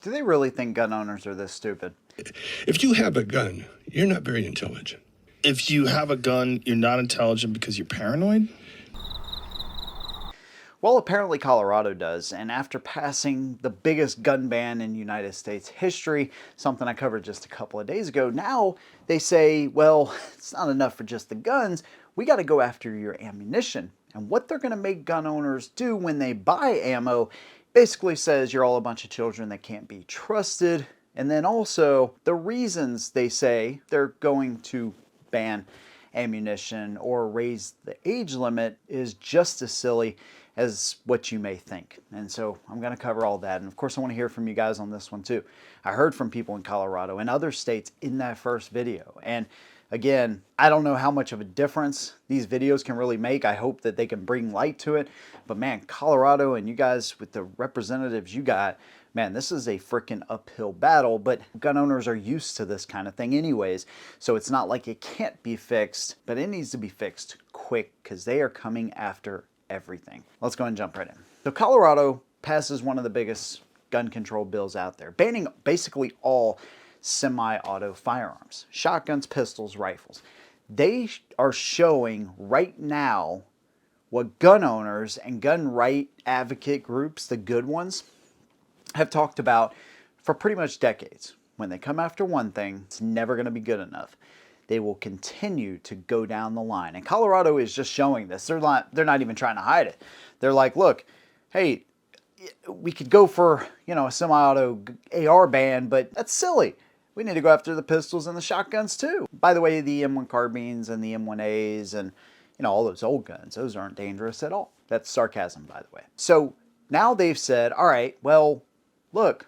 Do they really think gun owners are this stupid? If you have a gun, you're not very intelligent. If you have a gun, you're not intelligent because you're paranoid? Well, apparently Colorado does, and after passing the biggest gun ban in United States history, something I covered just a couple of days ago, now they say, well, it's not enough for just the guns, we got to go after your ammunition. And what they're going to make gun owners do when they buy ammo basically says you're all a bunch of children that can't be trusted. And then also the reasons they say they're going to ban ammunition or raise the age limit is just as silly as what you may think. And so I'm going to cover all that. And of course I want to hear from you guys on this one too. I heard from people in Colorado and other states in that first video. And again, I don't know how much of a difference these videos can really make. I hope that they can bring light to it. But man, Colorado and you guys with the representatives you got, man, this is a freaking uphill battle, but gun owners are used to this kind of thing anyways. So it's not like it can't be fixed, but it needs to be fixed quick because they are coming after everything. Let's go and jump right in. So Colorado passes one of the biggest gun control bills out there, banning basically all semi-auto firearms, shotguns, pistols, rifles. They are showing right now what gun owners and gun right advocate groups, the good ones, have talked about for pretty much decades. When they come after one thing, it's never going to be good enough. They will continue to go down the line. And Colorado is just showing this. They're not even trying to hide it. They're like, look, hey, we could go for, a semi-auto AR ban, but that's silly. We need to go after the pistols and the shotguns too. By the way, the M1 carbines and the M1As and all those old guns, those aren't dangerous at all. That's sarcasm, by the way. So now they've said, all right, well, look,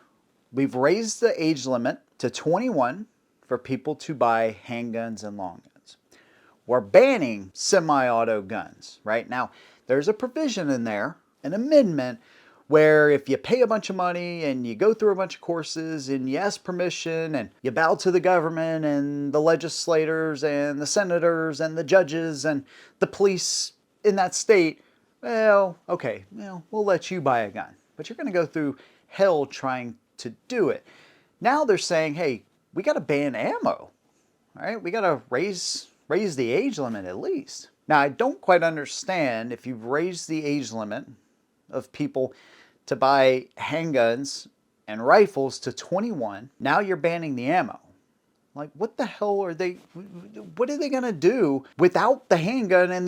we've raised the age limit to 21 for people to buy handguns and long guns. We're banning semi-auto guns, right? Now, there's a provision in there, an amendment, where if you pay a bunch of money and you go through a bunch of courses and you ask permission and you bow to the government and the legislators and the senators and the judges and the police in that state, well, okay, we'll let you buy a gun. But you're going to go through hell trying to do it. Now they're saying, hey, we got to ban ammo, right? We got to raise the age limit at least. Now, I don't quite understand if you've raised the age limit of people to buy handguns and rifles to 21. Now you're banning the ammo. Like, what the hell are they? What are they gonna do without the handgun and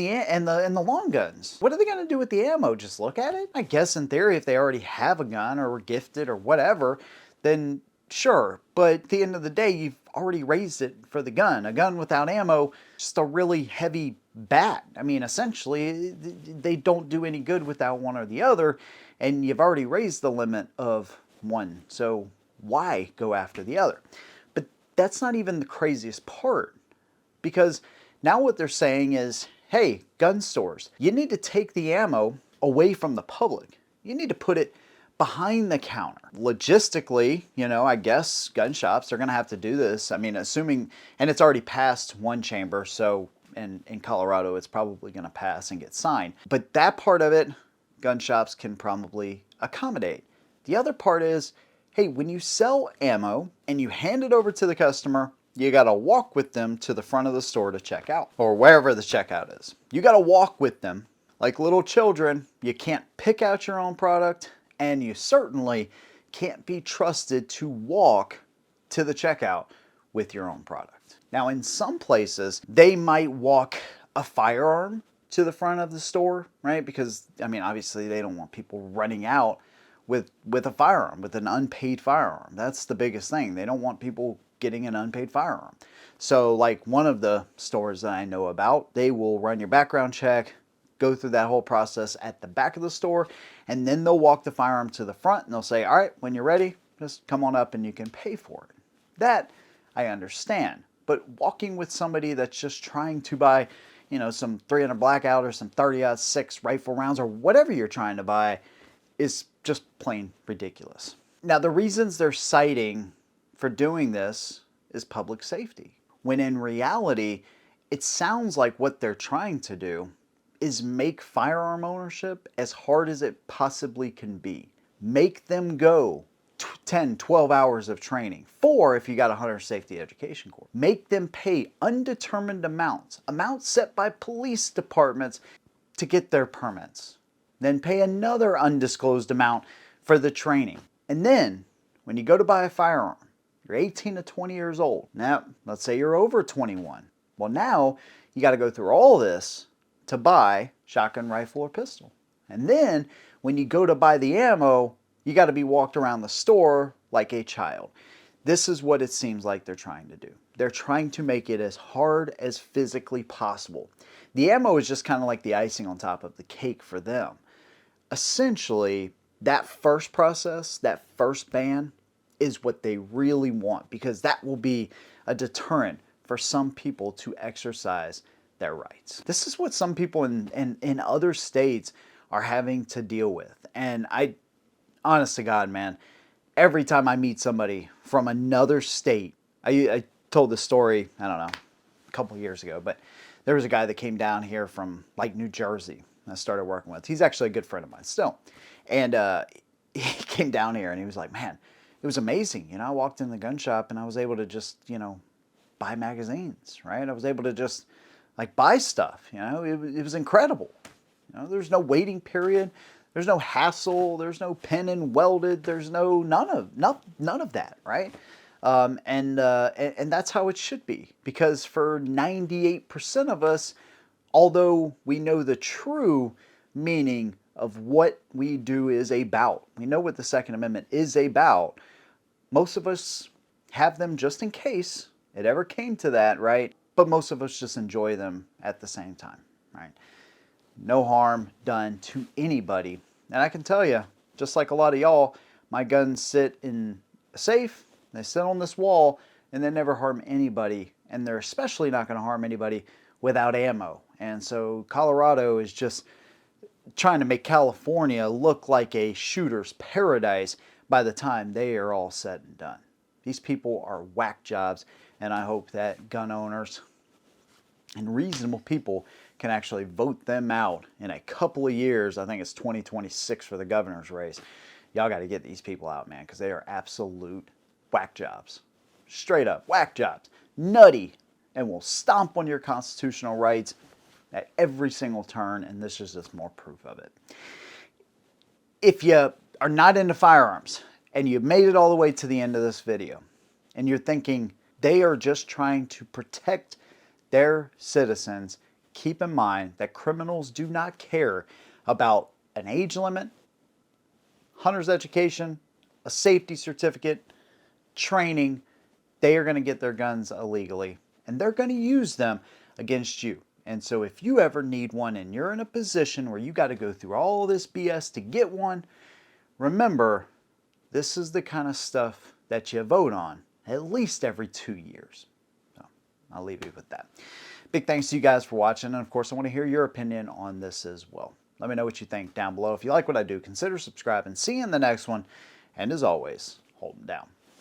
the long guns? What are they gonna do with the ammo? Just look at it? I guess in theory, if they already have a gun or were gifted or whatever, then sure. But at the end of the day, you've already raised it for the gun. A gun without ammo, just a really heavy bat. I mean, essentially, they don't do any good without one or the other, and you've already raised the limit of one. So why go after the other? But that's not even the craziest part, because now what they're saying is, hey, gun stores, you need to take the ammo away from the public. You need to put it behind the counter. Logistically, I guess gun shops are going to have to do this. I mean, assuming, and it's already passed one chamber, so in Colorado, it's probably going to pass and get signed. But that part of it, gun shops can probably accommodate. The other part is, hey, when you sell ammo and you hand it over to the customer, you got to walk with them to the front of the store to check out, or wherever the checkout is. You got to walk with them. Like little children, you can't pick out your own product, and you certainly can't be trusted to walk to the checkout with your own product. Now, in some places, they might walk a firearm to the front of the store, right? Because, I mean, obviously they don't want people running out with a firearm, with an unpaid firearm. That's the biggest thing. They don't want people getting an unpaid firearm. So like one of the stores that I know about, they will run your background check, go through that whole process at the back of the store, and then they'll walk the firearm to the front and they'll say, all right, when you're ready, just come on up and you can pay for it. That I understand. But walking with somebody that's just trying to buy, some 300 blackout or some 30-06 rifle rounds or whatever you're trying to buy is just plain ridiculous. Now, the reasons they're citing for doing this is public safety, when in reality, it sounds like what they're trying to do is make firearm ownership as hard as it possibly can be. Make them go 10, 12 hours of training. 4 if you got a hunter safety education course. Make them pay undetermined amounts set by police departments to get their permits. Then pay another undisclosed amount for the training. And then, when you go to buy a firearm, you're 18 to 20 years old. Now, let's say you're over 21. Well, now you got to go through all this to buy shotgun, rifle, or pistol. And then, when you go to buy the ammo, you got to be walked around the store like a child. This is what it seems like they're trying to do. They're trying to make it as hard as physically possible. The ammo is just kind of like the icing on top of the cake for them. Essentially, that first process, that first ban, is what they really want, because that will be a deterrent for some people to exercise their rights. This is what some people in other states are having to deal with. And honest to God, man, every time I meet somebody from another state, I told this story, I don't know, a couple years ago, but there was a guy that came down here from like New Jersey I started working with. He's actually a good friend of mine still. And he came down here and he was like, man, it was amazing. You know, I walked in the gun shop and I was able to just, buy magazines, right? I was able to just like buy stuff, it was incredible. There's no waiting period. There's no hassle. There's no pin and welded. There's none of that, right? And that's how it should be, because for 98% of us, although we know the true meaning of what we do is about, we know what the Second Amendment is about, most of us have them just in case it ever came to that, right? But most of us just enjoy them at the same time, right? No harm done to anybody. And I can tell you, just like a lot of y'all, my guns sit in a safe, they sit on this wall, and they never harm anybody. And they're especially not going to harm anybody without ammo. And so Colorado is just trying to make California look like a shooter's paradise by the time they are all said and done. These people are whack jobs, and I hope that gun owners and reasonable people can actually vote them out in a couple of years. I think it's 2026 for the governor's race. Y'all got to get these people out, man, because they are absolute whack jobs. Straight up whack jobs. Nutty, and will stomp on your constitutional rights at every single turn, and this is just more proof of it. If you are not into firearms and you've made it all the way to the end of this video and you're thinking they are just trying to protect their citizens, keep in mind that criminals do not care about an age limit, hunter's education, a safety certificate, training. They are going to get their guns illegally, and they're going to use them against you. And so if you ever need one and you're in a position where you got to go through all this BS to get one, remember, this is the kind of stuff that you vote on at least every 2 years. So I'll leave you with that. Big thanks to you guys for watching, and of course I want to hear your opinion on this as well. Let me know what you think down below. If you like what I do, consider subscribing. See you in the next one, and as always, hold 'em down.